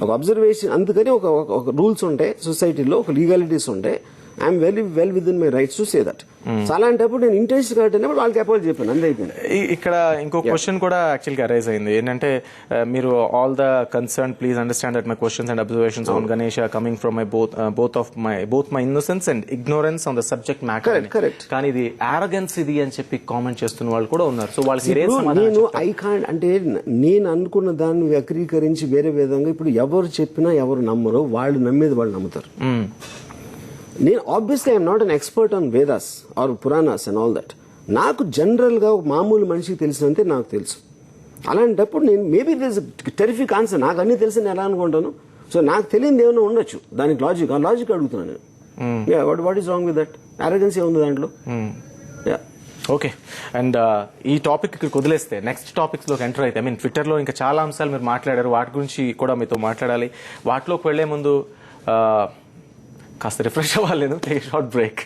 ఒక అబ్జర్వేషన్. అందుకని ఒక రూల్స్ ఉంటాయి సొసైటీలో, ఒక లీగాలిటీస్ ఉంటాయి. I'm very well with in my rights to say that. అలాంటప్పుడు నేను ఇంట్రెస్ట్ కాబట్టి వాళ్ళకి అపోజ్ చెప్పాను, అంతే. ఇక్కడ ఇంకో క్వశ్చన్ కూడా యాక్చువల్గా అరైజ్ అయింది ఏంటంటే, మీరు all the concern please understand that my questions and observations on Ganesh coming from my both my innocence and ignorance on the subject matter. కానీ ఇది ఆరోగెన్స్ ఇది అని చెప్పి కామెంట్ చేస్తున్న వాళ్ళు కూడా ఉన్నారు. సో వాళ్ళకి నేను అంటే నేను అనుకున్న దాన్ని వక్రీకరించి వేరే విధంగా ఇప్పుడు ఎవరు చెప్పినా ఎవరు నమ్మరో, వాళ్ళు నమ్మేది వాళ్ళు నమ్ముతారు. నేను obviously I'm not an expert on Vedas or Puranas and all that. నాకు జనరల్ గా మామూలు మనిషికి తెలిసినంతే నాకు తెలుసు. అలాంటప్పుడు నేను మేబీ దిస్ టెరిఫిక్ ఆన్సర్, నాకు అన్ని తెలిసి నేను ఎలా అనుకుంటాను. సో నాకు తెలియదు ఏమైనా ఉండొచ్చు, దానికి లాజిక్ అడుగుతున్నాను నేను. What is wrong with that? Arrogance ఉంది దాంట్లో. ఓకే. అండ్ ఈ టాపిక్ ఇక్కడ వదిలేస్తే నెక్స్ట్ టాపిక్స్ లోకి ఎంటర్ అయితే, ట్విట్టర్ లో ఇంకా చాలా అంశాలు మీరు మాట్లాడారు, వాటి గురించి కూడా మీతో మాట్లాడాలి. వాటిలోకి వెళ్లే ముందు కాస్త రిఫ్రెష్ అవ్వాలి. Take short break.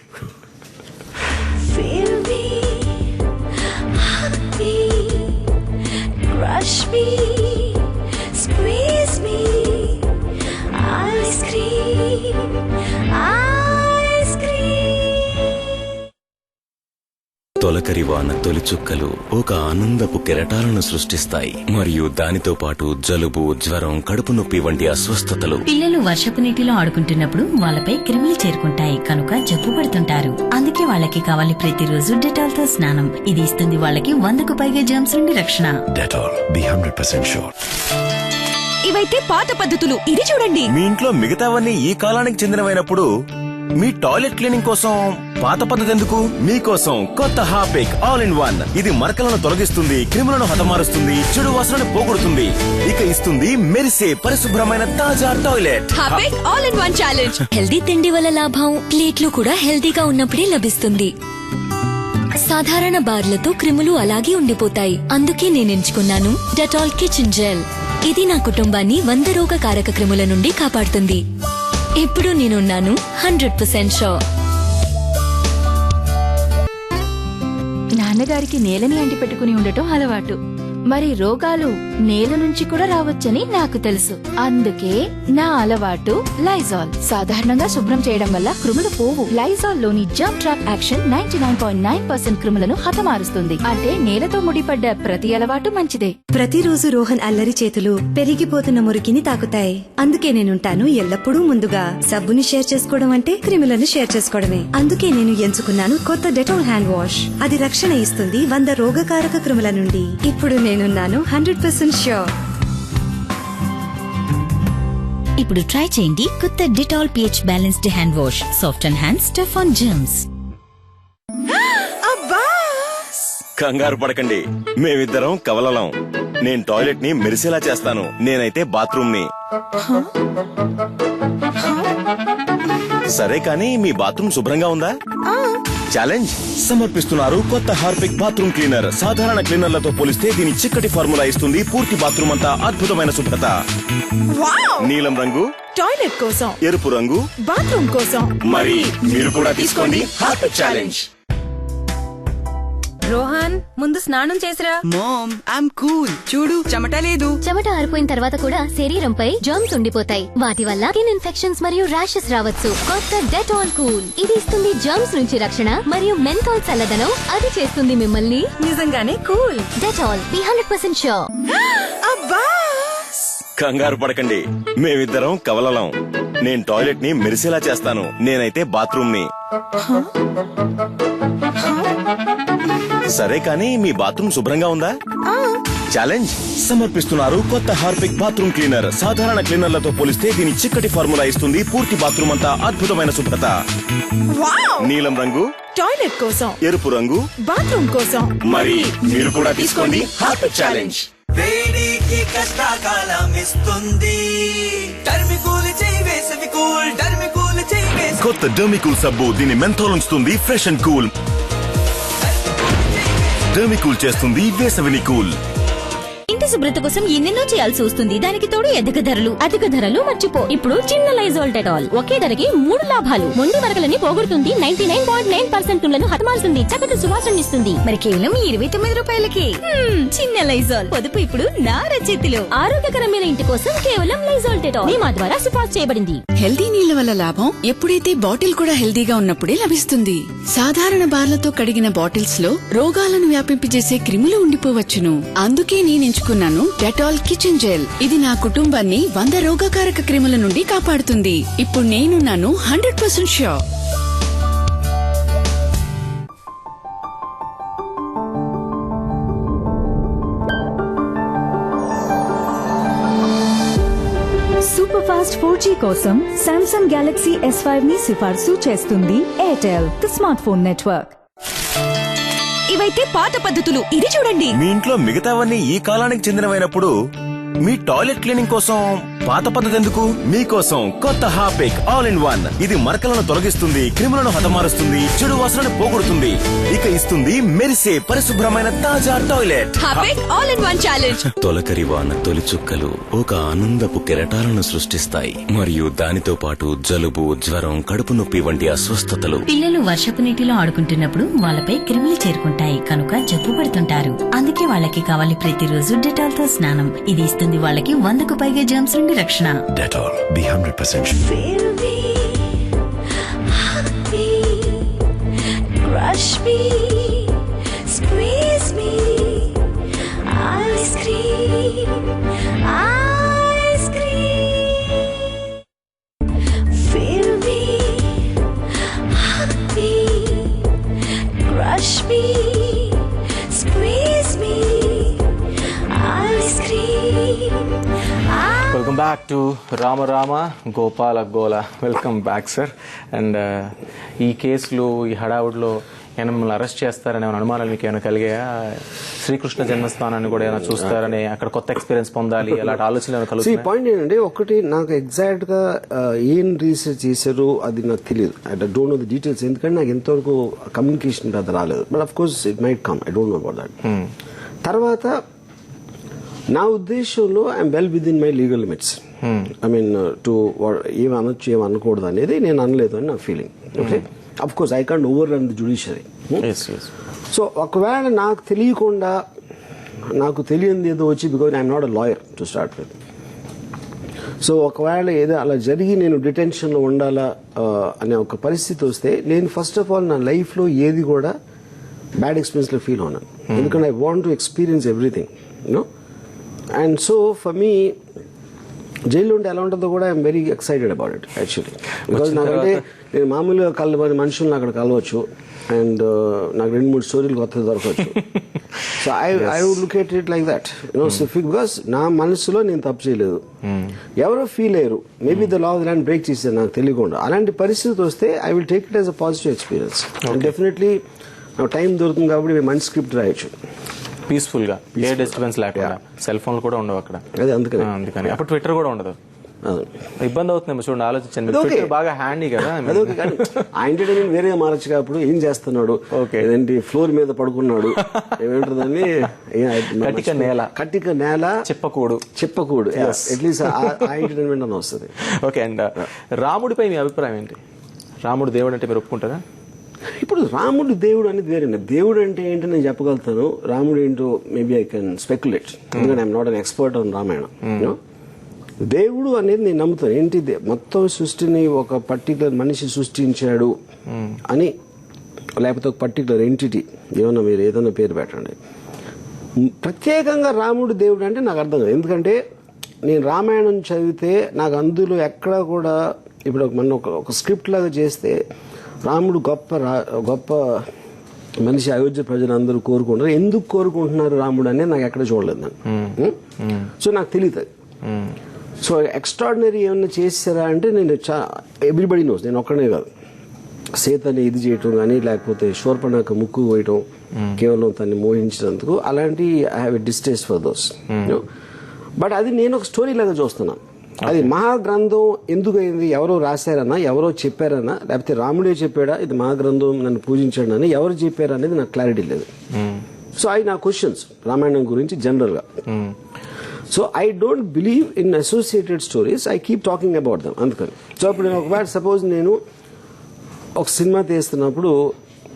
తొలకరి వాన తొలి చుక్కలు ఒక ఆనందపు కెరటాలను సృష్టిస్తాయి, మరియు దానితో పాటు జలుబు, జ్వరం, కడుపు నొప్పి వంటి అస్వస్థతలు. పిల్లలు వర్షపు నీటిలో ఆడుకుంటున్నప్పుడు వాళ్ళపై క్రిములు చేరుకుంటాయి, కనుక జబ్బు పడుతుంటారు. అందుకే వాళ్ళకి కావాలి ప్రతిరోజు డెటాల్ తో స్నానం. ఇది ఇస్తుంది వాళ్ళకి 100కు పైగా జర్మ్స్ నుండి రక్షణ. Dettol, be 100% sure. ఇవైతే పాత పద్ధతులు, ఇది చూడండి. మీ ఇంట్లో మిగతావన్నీ ఈ కాలానికి చెందినవైనప్పుడు మీ టాయిలెట్ క్లీనింగ్ కోసం పాత పద్ధతి ఎందుకు? మీకోసం కొత్త హార్పిక్ ఆల్ ఇన్ వన్. ఇది మరకలను తొలగిస్తుంది, క్రిములను హతమారుస్తుంది, చెడు వాసనను పోగొడుతుంది, ఇక ఇస్తుంది మెరిసే పరిశుభ్రమైన తాజా toilet. Harpic all in one challenge. Healthy తిండి వల్ల లాభం ప్లేట్లు కూడా హెల్దీగా ఉన్నప్పుడే లభిస్తుంది. సాధారణ బార్లతో క్రిములు అలాగే ఉండిపోతాయి. అందుకే నేను ఎంచుకున్నాను డెటాల్ కిచెన్ జెల్. ఇది నా కుటుంబాన్ని 100 రోగకారక క్రిముల నుండి కాపాడుతుంది. ఇప్పుడు నేనున్నాను 100% షూర్. నాన్నగారికి నేలని అంటి పెట్టుకుని ఉండటం అలవాటు. మరి రోగాలు నేల నుంచి కూడా రావచ్చని నాకు తెలుసు. అందుకే నా అలవాటు లైజాల్. సాధారణంగా శుభ్రం చేయడం వల్ల క్రిములు పోవు. లైజాల్ లోని జర్మ్ ట్రాప్ యాక్షన్ 99.9% క్రిములను హతమారుస్తుంది. అంటే నేలతో ముడిపడ్డ ప్రతి అలవాటు మంచిదే. ప్రతిరోజు రోహన్ అల్లరి చేతులు పెరిగిపోతున్న మురికిని తాకుతాయి. అందుకే నేనుంటాను ఎల్లప్పుడూ ముందుగా. సబ్బుని షేర్ చేసుకోవడం అంటే క్రిములను షేర్ చేసుకోవడమే. అందుకే నేను ఎంచుకున్నాను కొత్త డెటాల్ హ్యాండ్ వాష్. అది రక్షణ ఇస్తుంది 100 రోగకారక క్రిముల నుండి. ఇప్పుడు నేనున్నాను 100% ష్యూర్. ఇప్పుడు ట్రై చేయండి కొత్త Dettol pH balanced hand wash. Soft and hands, tough on germs. కంగారు పడకండి, మేమిద్దరం కవలలం. నేను టాయిలెట్ ని మెరిసేలా చేస్తాను. నేనైతే బాత్రూమ్ ని. సరే, కానీ మీ బాత్రూమ్ శుభ్రంగా ఉందా? ఛాలెంజ్ సమర్పిస్తున్నారు కొత్త హార్పిక్ బాత్రూమ్ క్లీనర్. సాధారణ క్లీనర్లతో పోలిస్తే దీని చిక్కటి ఫార్ములా ఇస్తుంది పూర్తి బాత్రూమ్ అంతా అద్భుతమైన శుభ్రత. నీలం రంగు టాయిలెట్ కోసం, ఎరుపు రంగు బాత్రూమ్ కోసం. మరి మీరు కూడా తీసుకోండి హార్పిక్ ఛాలెంజ్. రోహన్, ముందు స్నానం చేసిరా. Mom, I'm cool. చూడు, చెమట లేదు. చెమట ఆరిపోయిన తర్వాత కూడా శరీరంపై జర్మ్స్ ఉండిపోతాయి. వాటి వల్ల స్కిన్ ఇన్ఫెక్షన్స్ మరియు ర్యాషెస్ రావచ్చు. కొత్త డెటాల్ కూల్. ఇది ఇస్తుంది జర్మ్స్ నుంచి రక్షణ మరియు మెంథాల్ చల్లదనం. అది చేస్తుంది మిమ్మల్ని నిజంగానే కూల్. Dettol, be 100% sure. అబ్బా, కంగారు పడకండి, మేమిద్దరం కవలలం. నేను టాయిలెట్ ని మెరిసేలా చేస్తాను. నేనైతే బాత్రూమ్ ని. సరే, కానీ మీ బాత్రూమ్ శుభ్రంగా ఉందా? ఛాలెంజ్ సమర్పిస్తున్నారు కొత్త హార్పిక్ బాత్రూమ్ క్లీనర్. సాధారణ క్లీనర్లతో పోలిస్తే దీని చిక్కటి ఫార్ములా ఇస్తుంది పూర్తి బాత్రూమ్ అంతా అద్భుతమైన శుభ్రత. నీలం రంగు టాయిలెట్ కోసం, ఎరుపు రంగు బాత్రూమ్ కోసం. మరి మీరు కూడా తీసుకోండి హార్పిక్ ఛాలెంజ్. వేడికి కష్టకాలం ఇస్తుంది. టర్మికూల్ చేయి వేసవి కూల్. టర్మికూల్ చేయి వేసవి. కొత్త డర్మికూల్ సబ్బు దీని మెంథాల్ ఉంచుతుంది ఫ్రెష్ అండ్ కూల్. డర్మికూల్ చేస్తుంది వేసవిని కూల్. ఇంటి శుభ్రత కోసం ఎన్నెన్నో చేయాల్సి వస్తుంది. దానికి తోడు అధిక ధరలు మర్చిపో. ఇప్పుడు చిన్న లైజాల్ డెటాల్ ఒకే ధరకి 3 లాభాలు. మొండి మరకలని పోగొడుతుంది, 99.9% తుమ్లను హతమారుస్తుంది, చక్కటి సువాసననిస్తుంది. మరి కేవలం 29 రూపాయలకి. చిన్న లైజాల్ పొదుపు ఇప్పుడు నా రచేతిలో. ఆరోగ్యకరమైన ఇంటి కోసం కేవలం లైజాల్ డెటాల్ మా ద్వారా సిఫార్సు చేయబడింది. హెల్దీ నీళ్ల వల్ల లాభం ఎప్పుడైతే బాటిల్ కూడా హెల్దీగా ఉన్నప్పుడే లభిస్తుంది. సాధారణ బార్లతో కడిగిన బాటిల్స్ లో రోగాలను వ్యాపింపజేసే క్రిములు ఉండిపోవచ్చును. అందుకే నేను ఎంచుకున్నాను డెటాల్ కిచెన్ జెల్. ఇది నా కుటుంబాన్ని 100 రోగకారక క్రిముల నుండి కాపాడుతుంది. ఇప్పుడు నేనున్నాను 100% ష్యూర్. సూపర్ ఫాస్ట్ 4G కోసం సామ్సంగ్ గెలాక్సీ S5 ని సిఫార్సు చేస్తుంది Airtel, the smart phone network. ఇవైతే పాత పద్ధతులు, ఇది చూడండి. మీ ఇంట్లో మిగతావన్నీ ఈ కాలానికి చెందినవైనప్పుడు మీ టాయిలెట్ క్లీనింగ్ కోసం పాత పద్ధతి ఎందుకు? మీకోసం కొత్త హార్పిక్ ఆల్ ఇన్ వన్. ఇది మరకలను తొలగిస్తుంది, క్రిములను హతమారుస్తుంది, చెడు వాసనను పోగొడుతుంది. ఇక ఇస్తుంది మెరిసే పరిశుభ్రమైన తాజా toilet. Harpic all in one challenge. తొలకరి వాన తొలి చుక్కలు ఒక ఆనందపు కెరటాలను సృష్టిస్తాయి, మరియు దానితో పాటు జలుబు, జ్వరం, కడుపు నొప్పి వంటి అస్వస్థతలు. పిల్లలు వర్షపు నీటిలో ఆడుకుంటున్నప్పుడు వాళ్ళపై క్రిములు చేరుకుంటాయి కనుక జబ్బు పడుతుంటారు. అందుకే వాళ్ళకి కావాలి ప్రతిరోజు డెటాల్ తో స్నానం. ఇది ఇస్తుంది వాళ్ళకి 100కు పైగా జర్మ్స్ నుండి రక్షణ. Dettol be 100%. Crush me, squeeze me, ice cream, ice cream. Feel me, hug me, crush me, squeeze me, ice cream. Welcome back to Rama Gopala Gola. Welcome back sir. And ఈ కేసులో ఈ హడావుడిలో ఏమైనా మిమ్మల్ని అరెస్ట్ చేస్తారనే అనుమానాలు మీకు ఏమైనా కలిగాయా? శ్రీకృష్ణ జన్మస్థానాన్ని కూడా ఏమైనా చూస్తారని, అక్కడ కొత్త ఎక్స్పీరియన్స్ పొందాలి, అలాంటి ఆలోచనలు కలుగుతాయి? పాయింట్ ఏంటంటే, ఒకటి నాకు ఎగ్జాక్ట్ గా ఏం రీసెర్చ్ చేశారు అది నాకు తెలియదు. I don't know the details, ఎందుకంటే నాకు ఎంతవరకు కమ్యూనికేషన్ అది రాలేదు. But of course it might come, I don't know about that. తర్వాత నా ఉద్దేశంలో I'm well with in my legal limits. I mean to ఏమి అనొచ్చు ఏమి అనకూడదు అనేది నేను అనలేదు అని నా feeling. Okay, of course I can't over run the judiciary. So ఒకవేళ నాకు తెలియకుండా, నాకు తెలియంది ఏదో వచ్చి, because I'm not a lawyer to start with. So ఒకవేళ ఏదో అలా జరిగి నేను డిటెన్షన్లో ఉండాలా అనే ఒక పరిస్థితి వస్తే, నేను ఫస్ట్ ఆఫ్ ఆల్ నా లైఫ్లో ఏది కూడా బ్యాడ్ ఎక్స్పీరియన్స్లో ఫీల్ అవునాను. ఎందుకంటే I want to experience everything, you know. And so for me జైల్లో ఉంటే ఎలా ఉంటుందో కూడా I'm very excited about it actually. Because నాకంటే నేను మామూలుగా మనుషులు అక్కడ కలవచ్చు, అండ్ నాకు 2-3 స్టోరీలు కొత్తగా దొరకవచ్చు. So I would look at it like that, you know, because నా మనసులో నేను తప్పు చేయలేదు, ఎవరో ఫీల్ అయ్యారు, maybe the law of the land break చేశారు నాకు తెలియకుండా. అలాంటి పరిస్థితి వస్తే I will take it as a positive experience. And definitely నాకు టైం దొరుకుతుంది కాబట్టి మంచి స్క్రిప్ట్ రాయొచ్చు పీస్ఫుల్ గా, ఏ డిస్టర్బెన్స్ లేకుండా. సెల్ ఫోన్లు కూడా ఉండవు అక్కడ, అందుకని. అప్పుడు ట్విట్టర్ కూడా ఉండదు, ఇబ్బంది అవుతుంది. చూడండి, ఆలోచించండి, బాగా హ్యాండీ కదా. ఆ ఎంటర్టైన్మెంట్ వేరే మారచ్చు. అప్పుడు ఏం చేస్తున్నాడు, ఏంటి ఫ్లోర్ మీద పడుకున్నాడు, ఏమంటుందని కట్టిక నేల చెప్పకూడు అట్లీస్ట్ ఆ ఎంటర్టైన్మెంట్ అని వస్తుంది. ఓకే. అండ్ రాముడిపై మీ అభిప్రాయం ఏంటి? రాముడు దేవుడు అంటే మీరు ఒప్పుకుంటారా? ఇప్పుడు రాముడు దేవుడు అనేది వేరే. దేవుడు అంటే ఏంటో నేను చెప్పగలుగుతాను, రాముడు ఏంటో మేబీ ఐ కెన్ స్పెక్యులేట్, ఎందుకంటే I'm not an expert on Ramayana. దేవుడు అనేది నేను నమ్ముతాను. ఏంటి, మొత్తం సృష్టిని ఒక పర్టికులర్ మనిషి సృష్టించాడు అని, లేకపోతే ఒక పర్టికులర్ ఎంటిటీ, ఏమన్నా మీరు ఏదైనా పేరు పెట్టండి. ప్రత్యేకంగా రాముడు దేవుడు అంటే నాకు అర్థం కాదు. ఎందుకంటే నేను రామాయణం చదివితే నాకు అందులో ఎక్కడ కూడా, ఇప్పుడు మనం ఒక స్క్రిప్ట్ లాగా చేస్తే రాముడు గొప్ప మనిషి, అయోధ్య ప్రజలందరూ కోరుకుంటారు. ఎందుకు కోరుకుంటున్నారు రాముడు అనేది నాకు ఎక్కడ చూడలేదు నేను. సో నాకు తెలియదు. సో ఎక్స్ట్రాడినరీ ఏమన్నా చేశారా అంటే, నేను ఎవ్రీబడి నోస్, నేను ఒక్కడే కాదు, సీతని ఇది చేయటం కానీ, లేకపోతే శూర్పణఖ ముక్కు పోయటం కేవలం తన్ని మోహించినందుకు, అలాంటి I have a distaste for those. But అది నేను ఒక స్టోరీ లాగా చూస్తున్నాను. అది మహాగ్రంథం ఎందుకు అయింది, ఎవరో రాశారన్నా, ఎవరో చెప్పారన్నా, లేకపోతే రాముడే చెప్పాడా ఇది మహాగ్రంథం నన్ను పూజించాడు అని ఎవరు చెప్పారు అనేది నాకు క్లారిటీ లేదు. సో నా క్వశ్చన్స్ రామాయణం గురించి జనరల్గా. So I don't believe in associated stories, I keep talking about them. అందుకని సో ఇప్పుడు ఒకవేళ సపోజ్ నేను ఒక సినిమా తీస్తున్నప్పుడు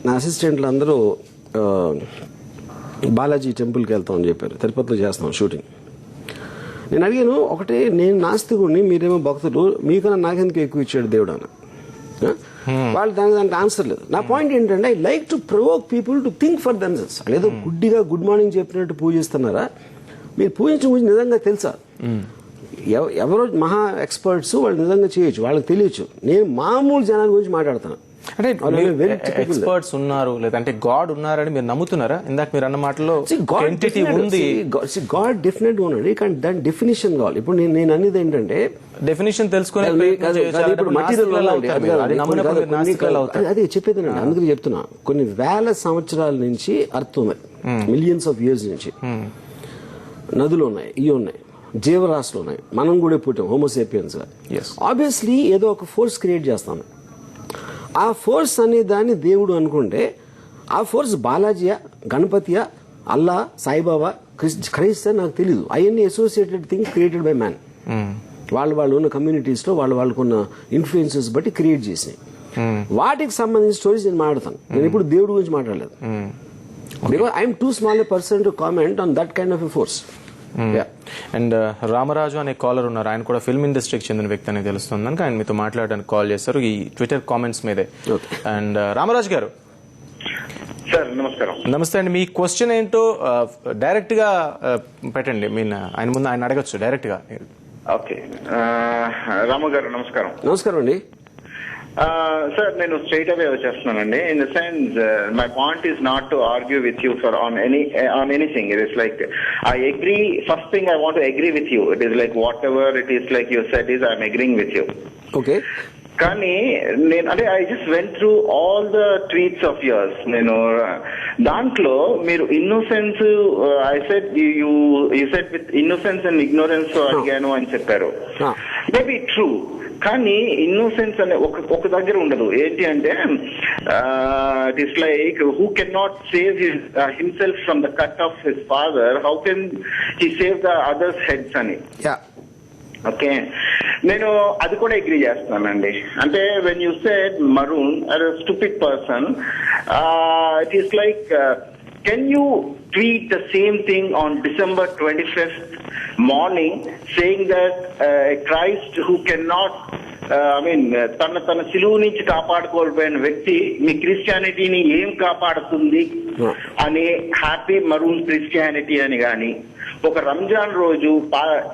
నా అసిస్టెంట్లు అందరూ బాలాజీ టెంపుల్కి వెళ్తామని చెప్పారు, తిరుపతిలో చేస్తాం షూటింగ్. నేను అడిగాను ఒకటే, నేను నాస్తికుడిని, మీరేమో భక్తులు, మీకన్నా నాకెందుకు ఎక్కువ ఇచ్చాడు దేవుడు అని. వాళ్ళు దానికి ఆన్సర్ లేదు. నా పాయింట్ ఏంటంటే I like to provoke people to think for themselves. ఏదో గుడ్డిగా గుడ్ మార్నింగ్ చెప్పినట్టు పూజిస్తున్నారా? మీరు పూజించిన పూజ నిజంగా తెలుసా? ఎవరో మహా ఎక్స్పర్ట్స్ వాళ్ళు నిజంగా చేయొచ్చు, వాళ్ళకి తెలియచ్చు. నేను మామూలు జనాల గురించి మాట్లాడుతాను. అంటే ఎక్స్పర్ట్స్ ఉన్నారు లేదంటే గాడ్ ఉన్నారని మీరు నమ్ముతున్నారా? ఇందాక మీరు అన్న మాటలో ఎంటిటీ ఉంది, గాడ్ డెఫినెట్ ఉన్నాడు, కానీ దాని డెఫినేషన్ కావాలి. ఇప్పుడు నేను అనేది ఏంటంటే డెఫినేషన్ తెలుసుకునే అదే చెప్పేది. అందుకని చెప్తున్నా, కొన్ని వేల సంవత్సరాల నుంచి అర్థం ఉంది, మిలియన్స్ ఆఫ్ ఇయర్స్ నుంచి నదులు ఉన్నాయి, ఇవి ఉన్నాయి, జీవరాశులు ఉన్నాయి, మనం కూడా పుట్టాం హోమోసేపియన్స్ గా. ఆబ్వియస్లీ ఏదో ఒక ఫోర్స్ క్రియేట్ చేస్తాం. ఆ ఫోర్స్ అనే దాన్ని దేవుడు అనుకుంటే ఆ ఫోర్స్ బాలాజీయా, గణపతియా, అల్లా, సాయిబాబా, క్రైస్త నాకు తెలీదు. అవన్నీ associated things created by man. వాళ్ళు ఉన్న కమ్యూనిటీస్ లో వాళ్ళకున్న ఇన్ఫ్లుయెన్సెస్ బట్టి క్రియేట్ చేసినాయి. వాటికి సంబంధించిన స్టోరీస్ నేను మాట్లాడతాను. నేను ఇప్పుడు దేవుడి గురించి మాట్లాడలేదు. Because I'm two small person to comment on that kind of a force. And Ramaraju అనే కాలర్ ఉన్నారు, ఆయన కూడా ఫిల్మ్ ఇండస్ట్రీకి చెందిన వ్యక్తి అని తెలుస్తుంది. ఆయన మీతో మాట్లాడడానికి కాల్ చేస్తారు ఈ ట్విట్టర్ కామెంట్స్ మీదే. అండ్ రామరాజు గారు సార్ నమస్కారం. నమస్తే అండి. మీ క్వశ్చన్ ఏంటో డైరెక్ట్ గా పెట్టండి, ఆయన ముందు ఆయన అడగచ్చు డైరెక్ట్ గా. ఓకే, రాము గారు నమస్కారం. నమస్కారం అండి. సార్ నేను స్ట్రైట్ అవే వచ్చేస్తున్నానండి. In the sense my point is not to argue with you for on anything. It is like I agree. First thing I want to agree with you. It is like whatever it is like you said is I'm agreeing with you. Okay, కానీ నేను అంటే I just went through all the tweets of yours. నేను దాంట్లో మీరు innocence I said you said with innocence and ignorance అడిగాను అని చెప్పారు. Maybe true, కానీ ఇన్నోసెన్స్ అనే ఒక దగ్గర ఉండదు. ఏంటి అంటే it is like who can not save himself from the cut off his father, how can he save the others heads అని. ఓకే, నేను అది కూడా అగ్రీ చేస్తున్నానండి. అంటే when you said maroon a stupid person, it is like can you tweet the same thing on December 25th morning saying that a Christ who cannot తన సిలువు నుంచి కాపాడుకోలేకపోయిన వ్యక్తి మీ క్రిస్టియానిటీని ఏం కాపాడుతుంది అని హ్యాపీ మరూన్ క్రిస్టియానిటీ అని గాని, ఒక రంజాన్ రోజు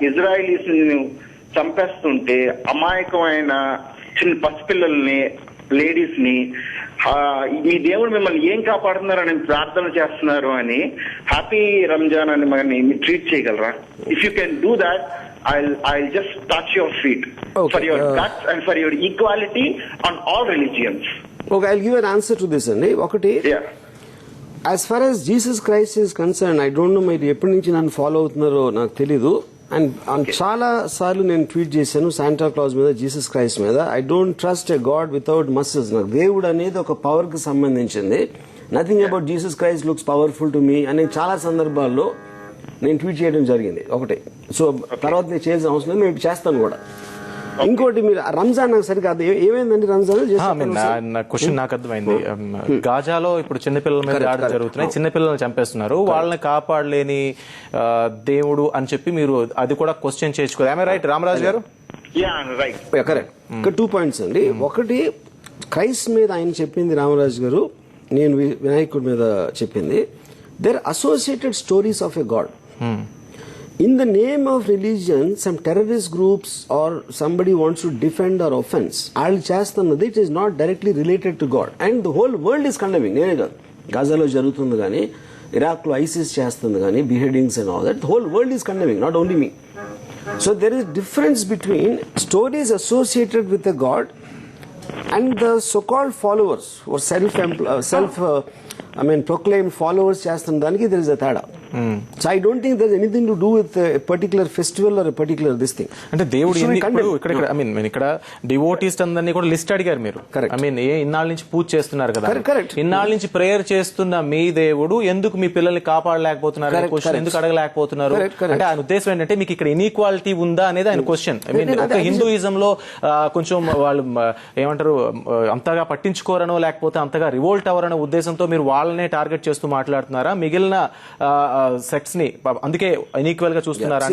ఇజ్రాయిలీస్ చంపేస్తుంటే అమాయకమైన చిన్న పసిపిల్లల్ని, లేడీస్ ని మీ దేవుడు మిమ్మల్ని ఏం కాపాడుతున్నారని ప్రార్థన చేస్తున్నారు అని హ్యాపీ రంజాన్ అని మనని ట్రీట్ చేయగలరా? If you can do that I'll just touch your feet for your guts and for your equality on all religions. Okay, I'll give an answer to this అండి. ఒకటి, as far as Jesus Christ is concerned, I don't know మీరు ఎప్పటి నుంచి నన్ను follow అవుతున్నారో నాకు తెలీదు. And చాలా సార్లు నేను ట్వీట్ చేశాను శాంటా క్లాజ్ మీద, జీసస్ క్రైస్ట్ మీద. I don't trust a god without muscles. నాకు దేవుడు అనేది ఒక పవర్ కి సంబంధించింది. Nothing about Jesus Christ looks powerful to me అనే చాలా సందర్భాల్లో నేను ట్వీట్ చేయడం జరిగింది. ఒకటి, సో తర్వాత నేను చేయాల్సిన అవసరం లేదు, నేను చేస్తాను కూడా. ఇంకోటి, మీరు రంజాన్ నాకు సరిగ్గా ఏమైందండి రంజాన్ క్వశ్చన్ నాకు అర్థమైంది. గాజాలో ఇప్పుడు చిన్నపిల్లల మీద దాడులు జరుగుతున్నాయి, చిన్నపిల్లల్ని చంపేస్తున్నారు, వాళ్ళని కాపాడలేని దేవుడు అని చెప్పి మీరు అది కూడా క్వశ్చన్ చేసుకోవాలి. ఐ రైట్ రామరాజు గారు? కరెక్ట్. ఇక్కడ 2 పాయింట్స్ అండి. ఒకటి, క్రైస్ట్ మీద ఆయన చెప్పింది రామరాజు గారు, నేను వినాయకుడి మీద చెప్పింది. There associated stories of a god. In the name of religion, some terrorist groups or somebody wants to defend or offense. I'll chastannadi, it is not directly related to God. And the whole world is condemning. Gaza lo jarutundi gaani, Iraq lo ISIS chestundi gaani, beheadings and all that. The whole world is condemning, not only me. So there is difference between stories associated with the God and the so-called followers or proclaimed followers chestundi daniki there is a thada. So I don't think there anything to do with particular festival or particular this thing. అంటే దేవుడు ఇక్కడ I mean ఇక్కడ devotees అందరినీ కూడా list అడిగారు మీరు. I mean ఇన్నాళ్ళ నుంచి పూజ చేస్తున్నారు కదా, ఇన్నాళ్ళ నుంచి ప్రేయర్ చేస్తున్న మీ దేవుడు ఎందుకు మీ పిల్లల్ని కాపాడలేకపోతున్నారు, క్వశ్చన్ ఎందుకు అడగలేకపోతున్నారు అంటే ఆయన ఉద్దేశం ఏంటంటే మీకు ఇక్కడ ఇన్ఈక్వాలిటీ ఉందా అనేది ఆయన క్వశ్చన్. ఐ మీన్ ఒక హిందూయిజం లో కొంచెం వాళ్ళు ఏమంటారు అంతగా పట్టించుకోరనో లేకపోతే అంతగా రివోల్ట్ అవ్వరనే ఉద్దేశంతో మీరు వాళ్ళనే టార్గెట్ చేస్తూ మాట్లాడుతున్నారా, మిగిలిన సెక్ట్స్ ని అందుకే అన్ఈక్వల్ గా చూస్తున్నారా?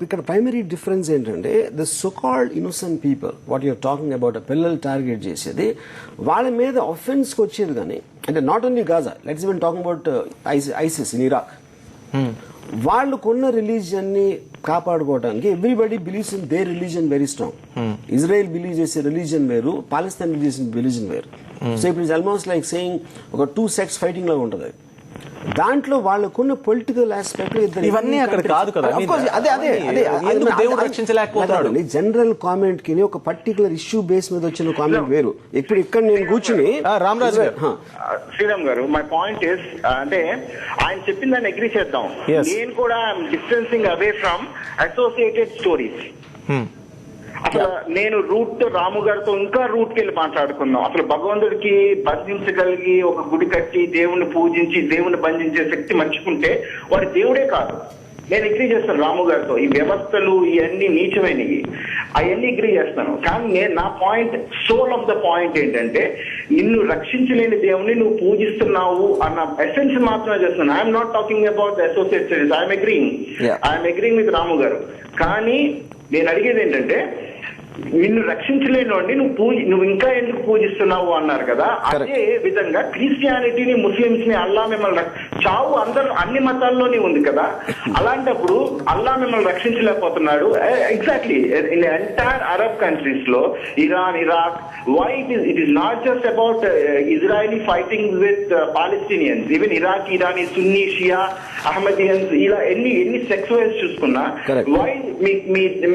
ఇక్కడ ప్రైమరీ డిఫరెన్స్ ఏంటంటే the so called innocent people what you're talking about పిల్లలు టార్గెట్ చేసేది వాళ్ళ మీద అఫెన్స్ కి వచ్చేది కానీ అంటే not only Gaza, let's been talking about ISIS in Iraq. వాళ్ళకున్న రిలీజియన్ ని కాపాడుకోవడానికి everybody believes in their religion very strong. Israel believe చేసే రిలీజియన్ వేరు, పాలస్తీన్ రిలీజియన్ వేరు. So it is almost like saying ఒక 2 సెక్ట్స్ ఫైటింగ్ లాగా ఉంటుంది. దాంట్లో వాళ్ళకున్న పొలిటికల్ ఆస్పెక్ట్ ఇవన్నీ అక్కడ కాదు కదా, జనరల్ కామెంట్ కి ఒక పర్టికులర్ ఇష్యూ బేస్ మీద వచ్చిన కామెంట్ వేరు. ఇప్పుడు ఇక్కడ నేను కూర్చుని రామరాజు గారు, శ్రీరామ్ గారు, మై పాయింట్ ఇస్ అంటే ఆయన చెప్పిన దాన్ని అగ్రీ చేద్దాం. నేను కూడా distancing away from associated stories. అసలు నేను రూట్ రాము గారితో ఇంకా రూట్ కి వెళ్ళి మాట్లాడుకున్నాం. అసలు భగవంతుడికి బంధించగలిగి ఒక గుడి కట్టి దేవుణ్ణి పూజించి దేవుణ్ణి బంధించే శక్తి మర్చుకుంటే వాడు దేవుడే కాదు. నేను అగ్రీ చేస్తాను రాము గారితో. ఈ వ్యవస్థలు ఇవన్నీ నీచమైనవి, అవన్నీ అగ్రీ చేస్తాను. కానీ నేను నా point, soul of the point ఏంటంటే నిన్ను రక్షించలేని దేవుణ్ణి నువ్వు పూజిస్తున్నావు అన్న ఎసెన్స్ మాత్రమే చేస్తున్నాను. I'm not talking about the associate studies. I'm agreeing with Ramu garu. కానీ నేను అడిగేది ఏంటంటే నిన్ను రక్షించలేని నువ్వు ఇంకా ఎందుకు పూజిస్తున్నావు అన్నారు కదా. అదే విధంగా క్రిస్టియానిటీని, ముస్లింస్ ని అల్లా మిమ్మల్ని చావు అందరూ అన్ని మతాల్లోనే ఉంది కదా. అలాంటప్పుడు అల్లా మిమ్మల్ని రక్షించలేకపోతున్నాడు. Exactly in entire Arab countries లో Iran, Iraq, why it is not just about Israeli fighting with Palestinians. Even Iraq, Irani, Sunni, Shia, Ahmadians, ఇలా ఎన్ని సెక్స్ వైజ్ చూసుకున్నా వై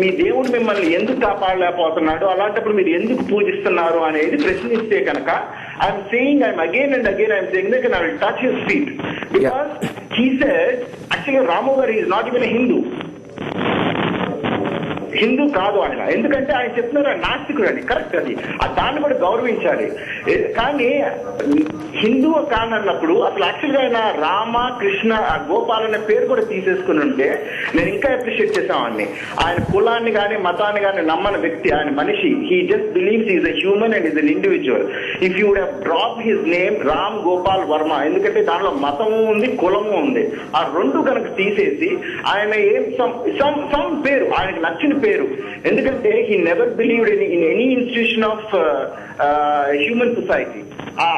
మీ దేవుడు మిమ్మల్ని ఎందుకు కాపాడలేకపోతున్నాడు, అలాంటప్పుడు మీరు ఎందుకు పూజిస్తున్నారు అనేది ప్రశ్నిస్తే కనుక I'm saying, I'm again and again I'm saying that I will touch his feet because he said actually Ramu garu is not even a Hindu కాదు ఆయన. ఎందుకంటే ఆయన చెప్తున్నారు నాస్తికుడు అని. కరెక్ట్, అది దాన్ని కూడా గౌరవించాలి. కానీ హిందూ కానన్నప్పుడు అసలు యాక్చువల్గా ఆయన రామ, కృష్ణ, గోపాల్ అనే పేరు కూడా తీసేసుకుని ఉంటే నేను ఇంకా అప్రిషియేట్ చేసామని. ఆయన కులాన్ని కానీ మతాన్ని కానీ నమ్మని వ్యక్తి, ఆయన మనిషి. He just believes is a human and is an individual. If you would have drop his name Ram Gopal Varma, ఎందుకంటే దానిలో మతము ఉంది, కులము ఉంది, ఆ రెండు కనుక తీసేసి ఆయన ఏం సమ్ పేరు, ఆయనకు నచ్చిన పేరు. ఎందుకంటే he never believed in any institution of human society.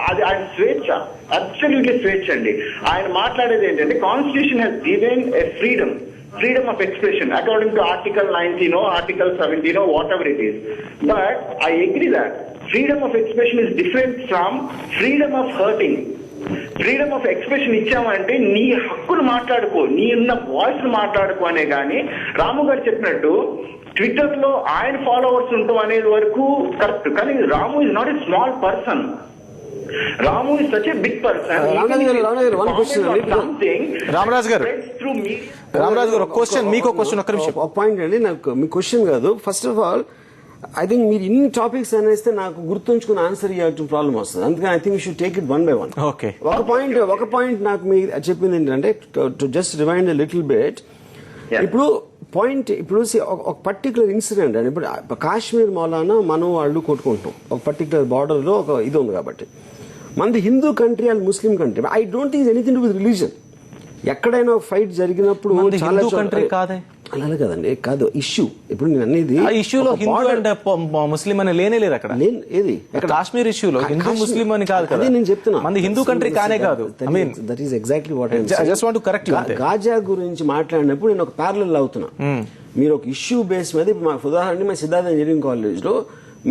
అది ఆయన స్వేచ్ఛ, అబ్సల్యూట్లీ స్వేచ్ఛ అండి. ఆయన మాట్లాడేది ఏంటంటే constitution he's given a freedom of expression according to article 19 or article 17 or whatever it is. But I agree that freedom of expression is different from freedom of hurting. Freedom of expression ఇచ్చామంటే నీ హక్కులు మాట్లాడుకో, నీ ఉన్న voice మాట్లాడుకో అనే. కానీ రాము గారు చెప్పినట్టు ట్విట్టర్ లో ఆయన ఫాలోవర్స్ ఉంటాం అనేది వరకు కరెక్ట్. కానీ Ramu is not a small person. Ramu is such a big person. Ramaraju garu ఒక క్వశ్చన్, మీకు క్వశ్చన్, ఒక్క నిమిషం. పాయింట్ అండి, నాకు మీ క్వశ్చన్ కాదు. First of all I think మీరు ఇన్ని టాపిక్స్ అనేస్తే నాకు గుర్తుంచుకుని ఆన్సర్ ఇవ్వాల్సిన ప్రాబ్లం వస్తుంది. అందుకని I think you should take it one by one. Okay, ఒక పాయింట్ నాకు మీకు చెప్పింది ఏంటంటే to just remind a little bit. ఇప్పుడు పాయింట్, ఇప్పుడు ఒక పర్టికులర్ ఇన్సిడెంట్ అండి. ఇప్పుడు కాశ్మీర్ మౌలానా మనం వాళ్ళు కొట్టుకుంటాం ఒక పర్టికులర్ బార్డర్ లో ఒక ఇది ఉంది కాబట్టి. మనది Hindu country and Muslim country. I don't think anything to with religion. ఎక్కడైనా ఫైట్ జరిగినప్పుడు కంట్రీ కాదే, అలా కదండి, కాదు ఇష్యూ. ఇప్పుడు నేను అనేది ఇష్యూలో హిందూ అండ్ ముస్లిం అని లేనే లేదు అక్కడ. ఏది కాశ్మీర్ ఇష్యూలో హిందూ ముస్లిం అని కాదు కదా, నేను చెప్తున్నా. మన హిందూ కంట్రీ కానే కాదు. That is exactly what I just want to correct you. Gaza గురించి మాట్లాడినప్పుడు నేను ఒక ప్యారలల్ అవుతున్నా. మీరు ఒక ఇష్యూ బేస్ మీద, ఇప్పుడు మాకు ఉదాహరణ మా సిద్ధార్థ ఇంజనీరింగ్ కాలేజ్ లో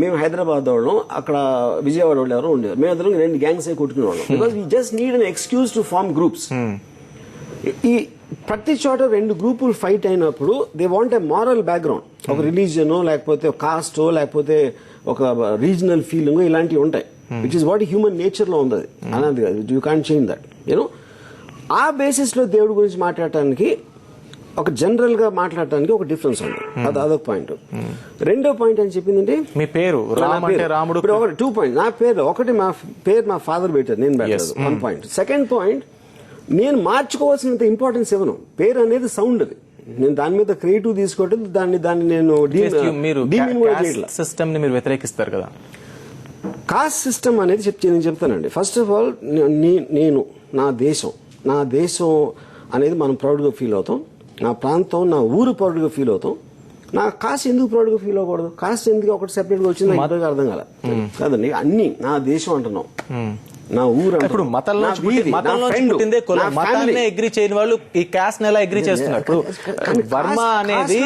మేము హైదరాబాద్ వాళ్ళం, అక్కడ విజయవాడ వాళ్ళు ఎవరో ఉండేవారు. మేము అందరం 2 గ్యాంగ్స్ అయి కొట్టుకునేవాళ్ళం. Because we just need an excuse to form groups. ఈ ప్రతి చోట 2 గ్రూపులు ఫైట్ అయినప్పుడు they want a moral background. ఒక రిలీజియన్ లేకపోతే ఒక కాస్ట్ లేకపోతే ఒక రీజనల్ ఫీలింగ్ ఇలాంటివి ఉంటాయి. Which is what human nature లో ఉంది. అన్నది కాదు, you can't change that. You know ఆ బేసిస్ లో దేవుడి గురించి మాట్లాడటానికి ఒక జనరల్ గా మాట్లాడటానికి ఒక డిఫరెన్స్ ఉంది. అదొక పాయింట్. రెండో పాయింట్ అని చెప్పిందంటే మీ పేరు రాముడు. 2 పాయింట్. నా పేరు ఒకటి, మా పేరు మా ఫాదర్ పెట్టారు, నేను పెట్టలేదు. 1 పాయింట్. సెకండ్ పాయింట్, నేను మార్చుకోవాల్సినంత ఇంపార్టెన్స్ ఇవ్వను. పేరు అనేది సౌండ్, అది నేను దాని మీద క్రియేటివ్ తీసుకోవట్లేదు. దాన్ని నేను సిస్టమ్ ని మీరు వ్యతిరేకిస్తారు కదా. కాస్ట్ సిస్టమ్ అనేది నేను చెప్తానండి. ఫస్ట్ ఆఫ్ ఆల్, నేను నా దేశం అనేది మనం ప్రౌడ్గా ఫీల్ అవుతాం. నా ప్రాంతం, నా ఊరు ప్రౌడ్గా ఫీల్ అవుతాం. నా కాస్ట్ ఎందుకు ప్రౌడ్గా ఫీల్ అవ్వకూడదు? కాస్ట్ ఎందుకు ఒకటి సెపరేట్గా వచ్చింది నాకు అర్థం కాదండి. అన్ని నా దేశం అంటున్నాం, నా ఊరు. ఇప్పుడు మతాన్ని అగ్రి చేయని వాళ్ళు ఈ కాస్ట్ ఎలా అగ్రి చేస్తున్నారు? ఇప్పుడు వర్మ అనేది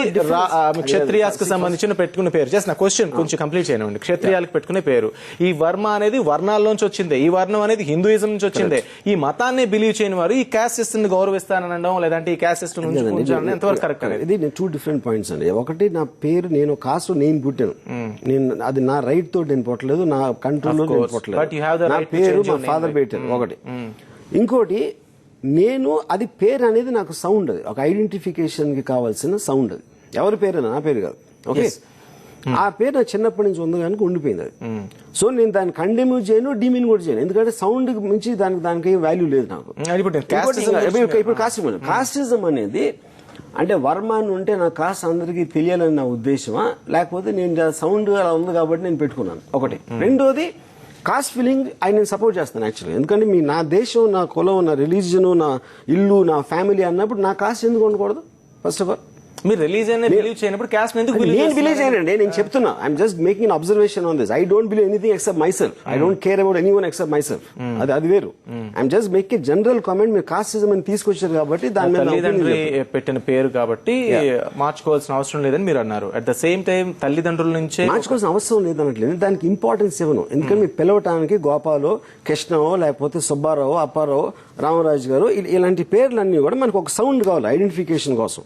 క్షత్రియాస్ కు సంబంధించిన పెట్టుకునే పేరు. జస్ట్ నా క్వశ్చన్ కొంచెం కంప్లీట్ చేయనివ్వండి. క్షత్రియాలకు పెట్టుకునే పేరు. ఈ వర్మ అనేది వర్ణాల్లోంచి వచ్చిందే, ఈ వర్ణం అనేది హిందూయిజం నుంచి వచ్చిందే. ఈ మతాన్ని బిలీవ్ చేయని వారు ఈ కాస్ట్ సిస్టమ్ ని గౌరవిస్తానడం, లేదంటే ఈ కాస్ట్ సిస్టమ్ ఎంతవరకు కరెక్ట్ అనేది? ఇది 2 డిఫరెంట్ పాయింట్స్ అండి. ఒకటి, నా పేరు, నేను కాస్ట్ నేను పుట్టాను, అది నా రైట్ తోటి నేను పుట్టలేదు, నా కంట్రోల్లో నేను పుట్టలేదు. నా పేరు మా ఫాదర్ పెట్టారు ఒకటి. ఇంకోటి, నేను అది పేరు అనేది నాకు సౌండ్, అది ఒక ఐడెంటిఫికేషన్ కి కావాల్సిన సౌండ్. అది ఎవరి పేరు? నా పేరు కాదు. ఓకే, ఆ పేరు నా చిన్నప్పటి నుంచి ఉంది కనుక ఉండిపోయింది అది. సో నేను దాన్ని కండెమ్ చేయను, డిమిన్ కూడా చేయను, ఎందుకంటే సౌండ్ మించి దానికి వాల్యూ లేదు నాకు. ఇప్పుడు కాస్టిజం అనేది అంటే వర్మ అని ఉంటే నా కాస్ట్ అందరికీ తెలియాలని నా ఉద్దేశమా, లేకపోతే నేను సౌండ్ అలా ఉంది కాబట్టి నేను పెట్టుకున్నాను ఒకటి. రెండోది, కాస్ట్ ఫీలింగ్ నేను సపోర్ట్ చేస్తాను యాక్చువల్గా. ఎందుకంటే నా దేశం, నా కులం, నా రిలీజియన్, నా ఇల్లు, నా ఫ్యామిలీ అన్నప్పుడు నా కాస్ట్ ఎందుకు ఉండకూడదు? ఫస్ట్ ఆఫ్ ఆల్ మీరు రిలీజియన్ బిలీవ్ చేయనప్పుడు కాస్ట్ ఎందుకు నేను బిలీవ్ చేయనండి. నేను చెప్తున్నా, I'm just making an observation on this. I don't believe anything except my self. I don't care about anyone except my self. అది వేరు. I'm just make a general comment. మీరు casteism అని తీసుకొచ్చారు కాబట్టి దాని తల్లిదండ్రులు పెట్టిన పేరు కాబట్టి మార్చుకోవాల్సిన అవసరం లేదని మీరు అన్నారు. అట్ ద సేమ్ టైం తల్లిదండ్రుల నుంచి మార్చుకోవాల్సిన అవసరం లేదనట్లేదు, దానికి ఇంపార్టెన్స్ ఇవ్వను. ఎందుకంటే మీరు పిలవటానికి గోపాలో, కృష్ణవో, లేకపోతే సుబ్బారావు, అప్పారావు, రామరాజు గారు, ఇలాంటి పేర్లన్నీ కూడా మనకు ఒక సౌండ్ కావాలి ఐడెంటిఫికేషన్ కోసం.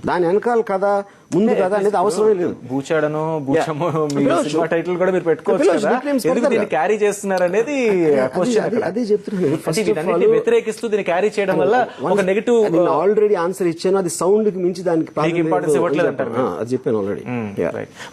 దాని వెనకాల కదా ముందు కదా అనేది అవసరమే లేదు. బూచాడను, బూచము, సినిమా టైటిల్ కూడా మీరు పెట్టుకోవచ్చు. క్యారీ చేస్తున్నారు అనేది అదే చెప్తున్నాను. వ్యతిరేకిస్తూ దీన్ని క్యారీ చేయడం వల్ల ఒక నెగటివ్. ఆల్రెడీ ఆన్సర్ ఇచ్చాను, అది సౌండ్ కి మించి దానికి ఇంపార్టెన్స్ ఇవ్వట్లేదు అంటారు. అది చెప్పాను ఆల్రెడీ.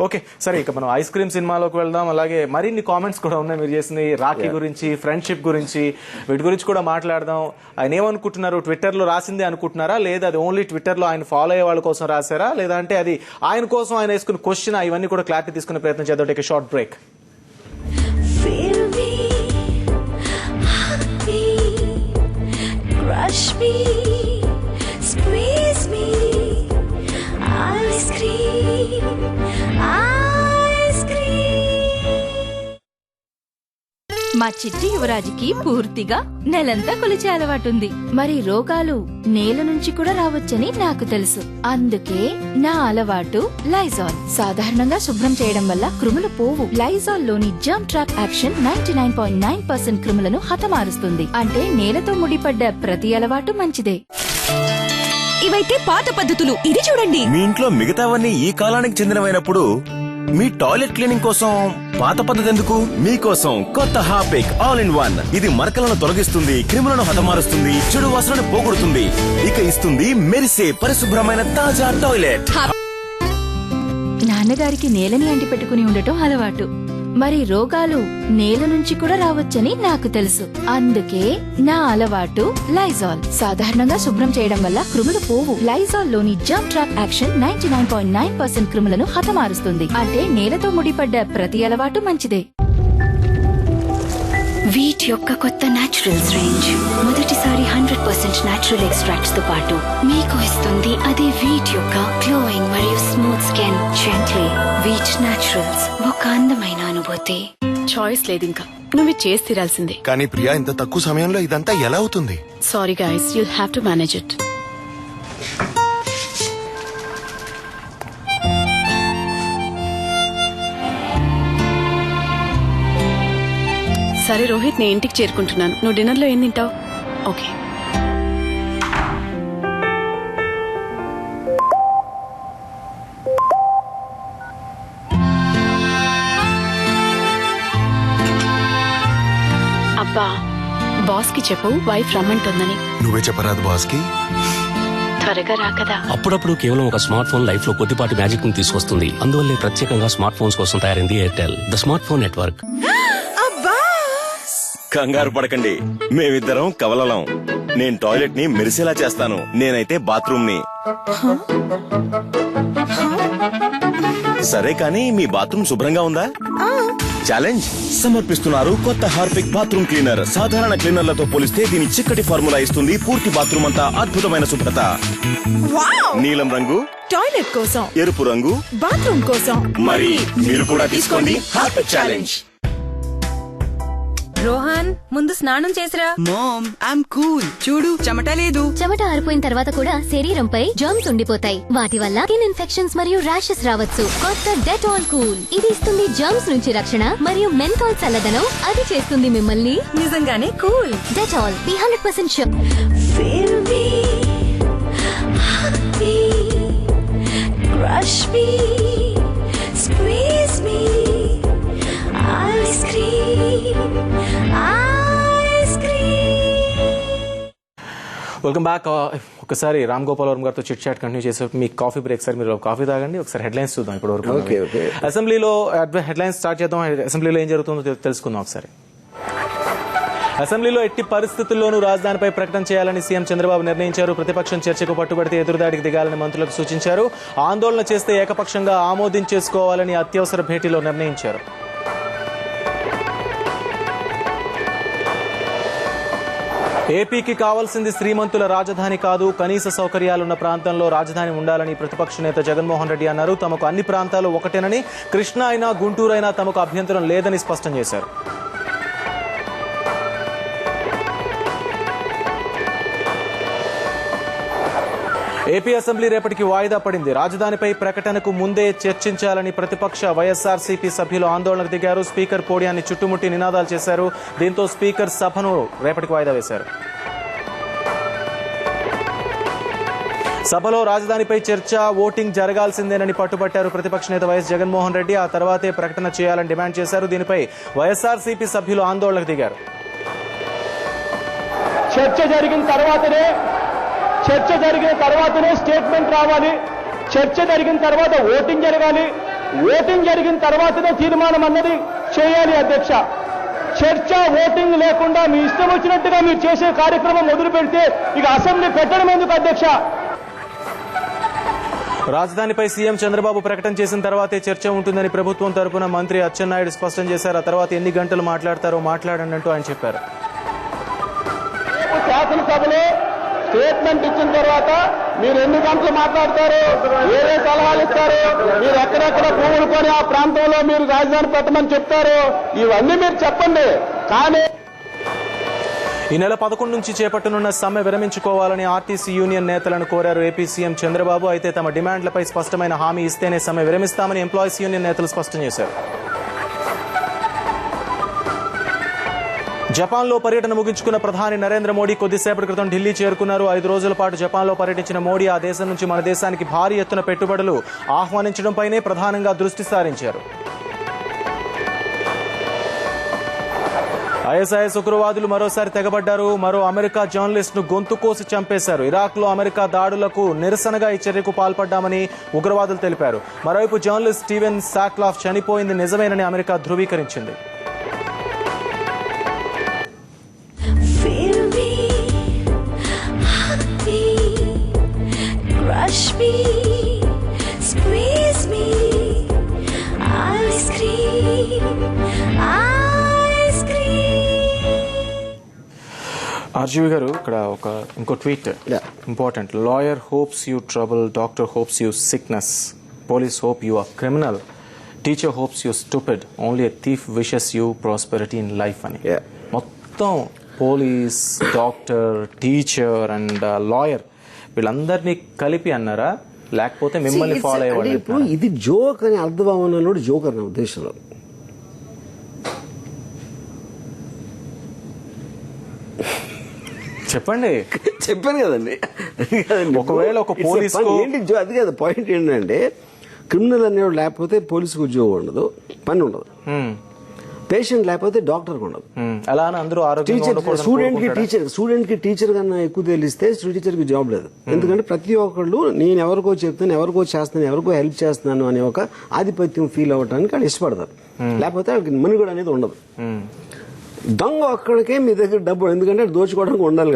ఓకే, సరే, ఇక మనం ఐస్ క్రీమ్ సినిమాలోకి వెళ్దాం. అలాగే మరిన్ని కామెంట్స్ కూడా ఉన్నాయి మీరు చేసింది రాఖీ గురించి, ఫ్రెండ్షిప్ గురించి, వీటి గురించి కూడా మాట్లాడదాం. ఆయన ఏమనుకుంటున్నారు? ట్విట్టర్ లో రాసింది అనుకుంటున్నారా, లేదా అది ఓన్లీ ట్విట్టర్ లో ఆయన ఫాలో అయ్యే వాళ్ళ కోసం రాశారా, లేదంటే అది ఆయన కోసం ఆయన వేసుకున్న క్వశ్చన్? ఇవన్నీ కూడా క్లారిటీ తీసుకునే ప్రయత్నం చేద్దాం. Take a short break. మా చిట్టి యువరాజుకి పూర్తిగా నెలంతా కొలిచే అలవాటుంది. మరి రోగాలు నేల నుంచి కూడా రావచ్చని నాకు తెలుసు. అందుకే నా అలవాటు లైజాల్. సాధారణంగా శుభ్రం చేయడం వల్ల క్రిములు పోవు. లైజాల్ లోని జర్మ్ ట్రాప్ యాక్షన్ 99.9% క్రిములను హతమారుస్తుంది. అంటే నేలతో ముడిపడ్డ ప్రతి అలవాటు మంచిదే. ఇవైతే పాత పద్ధతులు, ఇది చూడండి. మీ ఇంట్లో మిగతావన్నీ ఈ కాలానికి చెందినవైనప్పుడు మీ టాయిలెట్ క్లీనింగ్ కోసం పాత పద్ధతి ఎందుకు? మీకోసం కొత్త హార్పిక్ ఆల్ ఇన్ వన్. ఇది మరకలను తొలగిస్తుంది, క్రిములను హతమారుస్తుంది, చెడు వాసనను పోగొడుతుంది, ఇక ఇస్తుంది మెరిసే పరిశుభ్రమైన తాజా టాయిలెట్. నాన్నగారికి నేలని అంటి పెట్టుకుని ఉండటం అలవాటు. మరి రోగాలు నేల నుంచి కూడా రావచ్చని నాకు తెలుసు. అందుకే నా అలవాటు లైజాల్. సాధారణంగా శుభ్రం చేయడం వల్ల క్రిములు పోవు. లైజాల్ లోని జర్మ్ ట్రాప్ యాక్షన్ 99.9% క్రిములను హతమారుస్తుంది. అంటే నేలతో ముడిపడ్డ ప్రతి అలవాటు మంచిదే. వీట్ యొక్క కొత్త న్యాచురల్స్ రేంజ్ మొదటిసారి 100% న్యాచురల్ ఎక్స్ట్రాక్ట్స్ తో పాటు మీకు ఇస్తుంది అదే వీట్ యొక్క గ్లోయింగ్ మరియు smooth skin. Gently wheat naturals, ఒక అందమైన అనుభూతి. చాయిస్ లేదు, ఇంకా నువ్వు చేసి తీరాల్సిందే. కానీ ప్రియా, ఇంత తక్కువ సమయంలో ఇదంతా ఎలా అవుతుంది? Sorry guys, you'll have to manage it. సరే రోహిత్, నేను ఇంటికి చేరుకుంటున్నాను. నువ్వు డిన్నర్లో ఏం తింటావు? ఓకే. అబ్బా, బాస్ కి చెప్పు వైఫ్ రమ్మంటుందని. నువ్వే చెప్పరాదు బాస్ కి. త్వరగా రా కదా. అప్పుడప్పుడు కేవలం ఒక స్మార్ట్ ఫోన్ లైఫ్ లో కొద్దిపాటి మ్యాజిక్ ని తీసుకొస్తుంది. అందువల్లే ప్రత్యేకంగా స్మార్ట్ ఫోన్స్ కోసం తయారైంది Airtel the smart phone network. కంగారు పడకండి, మేమిద్దరం కవలలం. నేను టాయిలెట్ ని మెరిసేలా చేస్తాను. నేనైతే బాత్రూమ్ ని. సరే కానీ మీ బాత్రూమ్ శుభ్రంగా ఉందా? ఛాలెంజ్ సమర్పిస్తున్నారు కొత్త హార్పిక్ బాత్రూమ్ క్లీనర్. సాధారణ క్లీనర్లతో పోలిస్తే దీని చిక్కటి ఫార్ములా ఇస్తుంది పూర్తి బాత్రూమ్ అంతా అద్భుతమైన శుభ్రత. నీలం రంగు టాయిలెట్ కోసం, ఎరుపు రంగు బాత్రూమ్ కోసం. మరి మీరు కూడా తీసుకోండి హార్పిక్ ఛాలెంజ్. రోహన్, ముందు స్నానం చేసిరా. Mom, I'm cool. చూడు, చెమట లేదు. చెమట ఆరిపోయిన తర్వాత కూడా శరీరంపై జర్మ్స్ ఉండిపోతాయి. వాటి వల్ల స్కిన్ ఇన్ఫెక్షన్స్ మరియు ర్యాషెస్ రావచ్చు. కొత్త డెటాల్ కూల్ ఇది ఇస్తుంది జర్మ్స్ నుంచి రక్షణ మరియు మెంథాల్ చల్లదనం. అది చేస్తుంది మిమ్మల్ని నిజంగానే cool. Dettol 100% sure. Crush me, squeeze me, ice cream, ice cream. Welcome back. ఒకసారి రామ్ గోపాల్ వర్మ గారితో చిట్ చాట్ కంటిన్యూ చేసే మీ కాఫీ బ్రేక్. సార్ మీరు కాఫీ తాగండి, ఒకసారి హెడ్లైన్స్ చూద్దాం. ఇప్పుడు వరకు అసెంబ్లీలో హెడ్లైన్స్ స్టార్ట్ చేద్దాం. అసెంబ్లీలో ఏం జరుగుతుందో తెలుసుకుందాం ఒకసారి. అసెంబ్లీలో ఎట్టి పరిస్థితుల్లోనూ రాజధానిపై ప్రకటన చేయాలని సీఎం చంద్రబాబు నిర్ణయించారు. ప్రతిపక్షం చర్చకు పట్టుబడితే ఎదురుదాడికి దిగాలని మంత్రులకు సూచించారు. ఆందోళన చేస్తే ఏకపక్షంగా ఆమోదించేసుకోవాలని అత్యవసర భేటీలో నిర్ణయించారు. ఏపీకి కావాల్సింది శ్రీమంతుల రాజధాని కాదు, కనీస సౌకర్యాలున్న ప్రాంతంలో రాజధాని ఉండాలని ప్రతిపక్ష నేత జగన్మోహన్ రెడ్డి అన్నారు. తమకు అన్ని ప్రాంతాలు ఒకటేనని, కృష్ణా అయినా గుంటూరు అయినా తమకు అభ్యంతరం లేదని స్పష్టం చేశారు. ఏపీ అసెంబ్లీ రేపటికి వాయిదా పడింది. రాజధానిపై ప్రకటనకు ముందే చర్చించాలని ప్రతిపక్ష వైఎస్ఆర్సీపీ సభ్యులు ఆందోళనకు దిగారు. స్పీకర్ పోడియాన్ని చుట్టుముట్టి నినాదాలు చేశారు. దీంతో స్పీకర్ సభను రేపటికి వాయిదా వేశారు. సభలో రాజధానిపై చర్చ, ఓటింగ్ జరగాల్సిందేనని పట్టుబట్టారు ప్రతిపక్ష నేత వైఎస్ జగన్మోహన్ రెడ్డి. ఆ తర్వాతే ప్రకటన చేయాలని డిమాండ్ చేశారు. దీనిపై వైఎస్ఆర్సీపీ సభ్యులు ఆందోళనకు దిగారు. చర్చ జరిగిన తర్వాతనే స్టేట్మెంట్ రావాలి. చర్చ జరిగిన తర్వాత ఓటింగ్ జరగాలి. ఓటింగ్ జరిగిన తర్వాతనే తీర్మానం అన్నది చేయాలి అధ్యక్ష. చర్చ, ఓటింగ్ లేకుండా మీ ఇష్టం వచ్చినట్టుగా మీరు చేసే కార్యక్రమం మొదలు పెడితే ఇక అసెంబ్లీ పెట్టడం ఎందుకు అధ్యక్ష? రాజధానిపై సీఎం చంద్రబాబు ప్రకటన చేసిన తర్వాతే చర్చ ఉంటుందని ప్రభుత్వం తరపున మంత్రి అచ్చెన్నాయుడు స్పష్టం చేశారు. ఆ తర్వాత ఎన్ని గంటలు మాట్లాడతారో మాట్లాడండి అంటూ ఆయన చెప్పారు. శాసనసభలో స్టేట్మెంట్ ఇచ్చిన తర్వాత మీరు ఎన్ని గంటలు మాట్లాడతారు, ఏదే సలహాలు ఇస్తారు, మీరు ఎక్కడెక్కడ భూములు కొని ఆ ప్రాంతంలో మీరు రాజధాని పెట్టమని చెప్తారు, ఇవన్నీ మీరు చెప్పండి. కానీ ఈ నెల 11 నుంచి చేపట్టనున్న సమ్మె విరమించుకోవాలని ఆర్టీసీ యూనియన్ నేతలను కోరారు ఏపీ సీఎం చంద్రబాబు. అయితే తమ డిమాండ్లపై స్పష్టమైన హామీ ఇస్తేనే సమ్మె విరమిస్తామని ఎంప్లాయీస్ యూనియన్ నేతలు స్పష్టం చేశారు. జపాన్లో పర్యటన ముగించుకున్న ప్రధాని నరేంద్ర మోడీ కొద్దిసేపటి క్రితం ఢిల్లీ చేరుకున్నారు. 5 రోజుల పాటు జపాన్లో పర్యటించిన మోడీ ఆ దేశం నుంచి మన దేశానికి భారీ ఎత్తున పెట్టుబడులు ఆహ్వానించడంపైనే ప్రధానంగా దృష్టి సారించారు. ఐఎస్ఐఎస్ ఉగ్రవాదులు మరోసారి తెగబడ్డారు. మరో అమెరికా జర్నలిస్ట్ ను గొంతు కోసి చంపేశారు. ఇరాక్ లో అమెరికా దాడులకు నిరసనగా ఈ చర్యకు పాల్పడ్డామని ఉగ్రవాదులు తెలిపారు. మరోవైపు జర్నలిస్ట్ స్టీవెన్ సాక్లాఫ్ చనిపోయింది నిజమేనని అమెరికా ధృవీకరించింది. Crush me, squeeze me, ice cream, ice cream. RGV garu, ఇక్కడ ఇంకో tweet important. Lawyer hopes you trouble, doctor hopes you sickness, police hope you are criminal, teacher hopes you stupid, only a thief wishes you prosperity in life అని. మొత్తం police, doctor, teacher and lawyer వీళ్ళందరినీ కలిపి అన్నారా, లేకపోతే మిమ్మల్ని follow అయ్యేవాళ్ళు? ఇప్పుడు ఇది జోక్ అని అర్థభావనలో జోక్ అన్న ఉద్దేశంలో చెప్పండి. చెప్పాను కదండి. ఒకవేళ ఒక పోలీసు ఏంటి అది కాదు పాయింట్. ఏంటంటే క్రిమినల్ అనేవాడు లేకపోతే పోలీసుకు ఉద్యోగం ఉండదు, పని ఉండదు. పేషెంట్ లేకపోతే డాక్టర్ ఉండదు. అలా అని అందరూ స్టూడెంట్ కి టీచర్ కన్నా ఎక్కువ తెలిస్తే టీచర్ కి జాబ్ లేదు. ఎందుకంటే ప్రతి ఒక్కళ్ళు నేను ఎవరికో చెప్తాను, ఎవరికో చేస్తాను, ఎవరికో హెల్ప్ చేస్తున్నాను అనే ఒక ఆధిపత్యం ఫీల్ అవ్వడానికి వాళ్ళు ఇష్టపడతారు. లేకపోతే వాళ్ళకి మనుగడ అనేది ఉండదు. దొంగ ఒక్కడికే మీ దగ్గర డబ్బు, ఎందుకంటే దోచుకోవడానికి ఉండాలి.